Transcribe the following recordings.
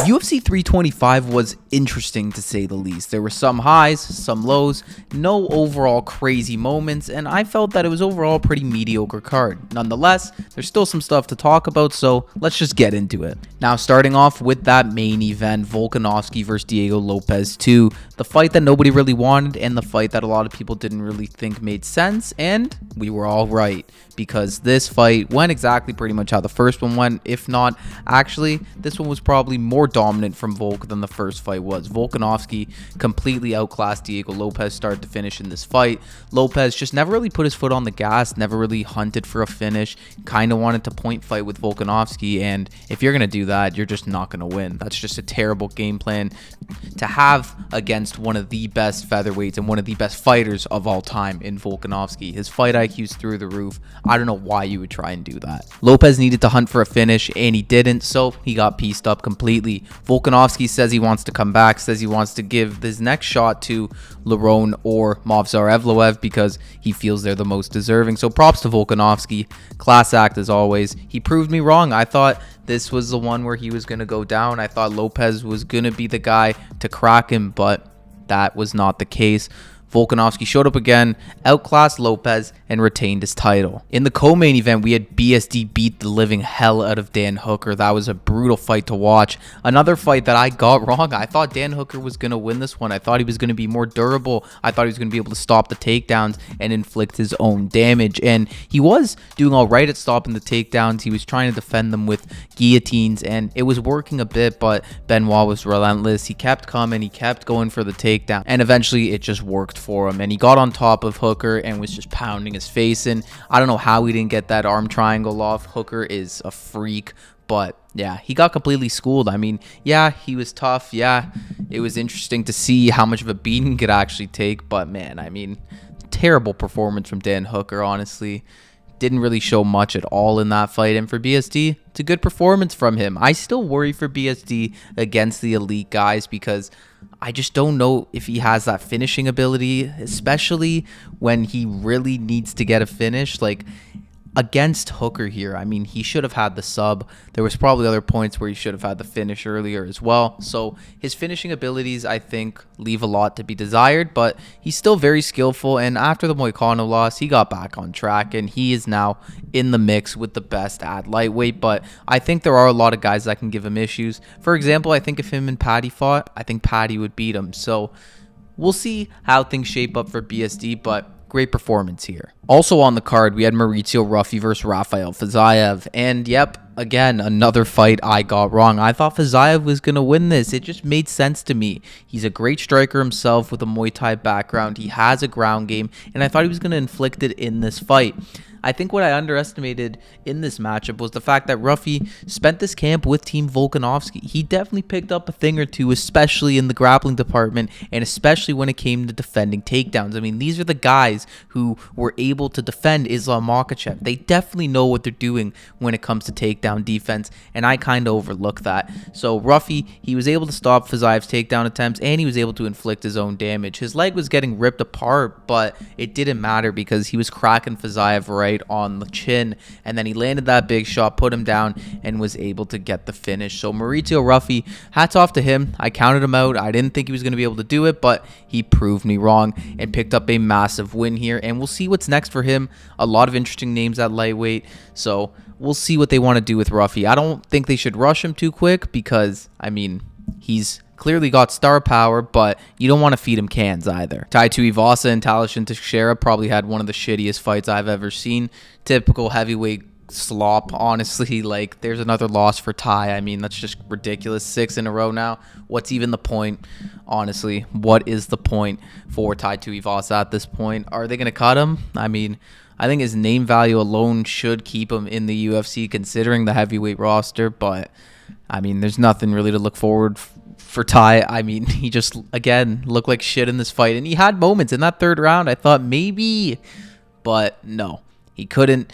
UFC 325 was interesting to say the least. There were some highs, some lows, no overall crazy moments, and I felt that it was overall a pretty mediocre card. Nonetheless, there's still some stuff to talk about, so let's just get into it. Now, starting off with that main event, Volkanovski versus Diego Lopez 2, the fight that nobody really wanted and the fight that a lot of people didn't really think made sense, and we were all right, because this fight went exactly pretty much how the first one went. If not, actually, this one was probably more dominant from Volk than the first fight was. Volkanovski completely outclassed Diego Lopez start to finish in this fight. Lopez just never really put his foot on the gas, never really hunted for a finish, kind of wanted to point fight with Volkanovski, and if you're going to do that, you're just not going to win. That's just a terrible game plan to have against one of the best featherweights and one of the best fighters of all time in Volkanovski. His fight IQ's through the roof. I don't know why you would try and do that. Lopez needed to hunt for a finish, and he didn't, so he got pieced up completely. Volkanovski says he wants to come back, says he wants to give this next shot to Lerone or Movsar Evloev because he feels they're the most deserving. So props to Volkanovski. Class act as always. He proved me wrong. I thought this was the one where he was going to go down. I thought Lopez was going to be the guy to crack him, but that was not the case. Volkanovski showed up again, outclassed Lopez, and retained his title. In the co-main event, we had BSD beat the living hell out of Dan Hooker. That was a brutal fight to watch. Another fight that I got wrong. I thought Dan Hooker was going to win this one. I thought he was going to be more durable. I thought he was going to be able to stop the takedowns and inflict his own damage. And he was doing all right at stopping the takedowns. He was trying to defend them with guillotines, and it was working a bit, but Benoit was relentless. He kept coming. He kept going for the takedown, and eventually it just worked for him, and he got on top of Hooker and was just pounding his face in. I don't know how he didn't get that arm triangle off. Hooker is a freak, but yeah, he got completely schooled. I mean, yeah, he was tough. Yeah, it was interesting to see how much of a beating he could actually take, but man, I mean, terrible performance from Dan Hooker, honestly. Didn't really show much at all in that fight, and for BSD, it's a good performance from him. I still worry for BSD against the elite guys because I just don't know if he has that finishing ability, especially when he really needs to get a finish. Like, against Hooker here, I mean, he should have had the sub. There was probably other points where he should have had the finish earlier as well. So his finishing abilities, I think, leave a lot to be desired, but he's still very skillful. And after the Moicano loss, he got back on track, and he is now in the mix with the best at lightweight. But I think there are a lot of guys that can give him issues. For example, I think if him and Paddy fought, I think Paddy would beat him. So we'll see how things shape up for BSD, but great performance here. Also on the card, we had Mauricio Ruffy versus Rafael Fiziev. And yep, again, another fight I got wrong. I thought Fiziev was going to win this. It just made sense to me. He's a great striker himself with a Muay Thai background. He has a ground game, and I thought he was going to inflict it in this fight. I think what I underestimated in this matchup was the fact that Ruffy spent this camp with Team Volkanovski. He definitely picked up a thing or two, especially in the grappling department, and especially when it came to defending takedowns. I mean, these are the guys who were able to defend Islam Makhachev. They definitely know what they're doing when it comes to takedown defense, and I kind of overlooked that. So Ruffy, he was able to stop Fiziev's takedown attempts, and he was able to inflict his own damage. His leg was getting ripped apart, but it didn't matter because he was cracking Fiziev right on the chin, and then he landed that big shot, put him down, and was able to get the finish. So Mauricio Ruffy, hats off to him. I counted him out. I didn't think he was going to be able to do it, but he proved me wrong and picked up a massive win here, and we'll see what's next for him. A lot of interesting names at lightweight, so we'll see what they want to do with Ruffy. I don't think they should rush him too quick because, I mean, he's clearly got star power, but you don't want to feed him cans either. Tai Tuivasa and Talashin Teixeira probably had one of the shittiest fights I've ever seen. Typical heavyweight slop, honestly. Like, there's another loss for Tai. I mean, that's just ridiculous. 6 in a row now. What's even the point? Honestly, what is the point for Tai Tuivasa at this point? Are they going to cut him? I mean, I think his name value alone should keep him in the UFC considering the heavyweight roster, but I mean, there's nothing really to look forward for Tai. I mean, he just, again, looked like shit in this fight. And he had moments in that third round. I thought maybe, but no. He couldn't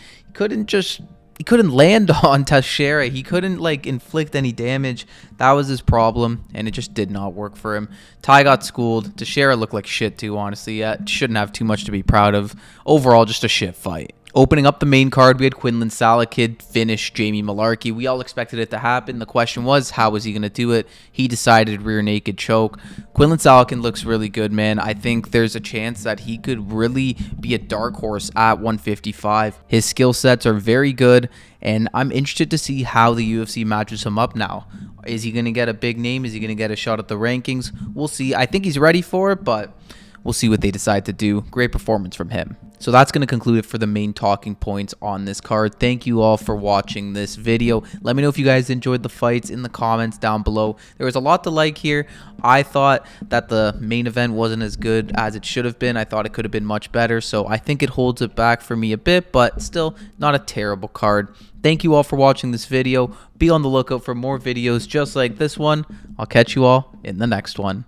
land on Teixeira. He couldn't, like, inflict any damage. That was his problem, and it just did not work for him. Tai got schooled. Teixeira looked like shit, too, honestly. Yeah, shouldn't have too much to be proud of. Overall, just a shit fight. Opening up the main card, we had Quinlan Salakid finish Jamie Malarkey. We all expected it to happen. The question was, how was he going to do it? He decided rear naked choke. Quinlan Salakid looks really good, man. I think there's a chance that he could really be a dark horse at 155. His skill sets are very good, and I'm interested to see how the UFC matches him up now. Is he going to get a big name? Is he going to get a shot at the rankings? We'll see. I think he's ready for it, but we'll see what they decide to do. Great performance from him. So that's going to conclude it for the main talking points on this card. Thank you all for watching this video. Let me know if you guys enjoyed the fights in the comments down below. There was a lot to like here. I thought that the main event wasn't as good as it should have been. I thought it could have been much better. So I think it holds it back for me a bit, but still not a terrible card. Thank you all for watching this video. Be on the lookout for more videos just like this one. I'll catch you all in the next one.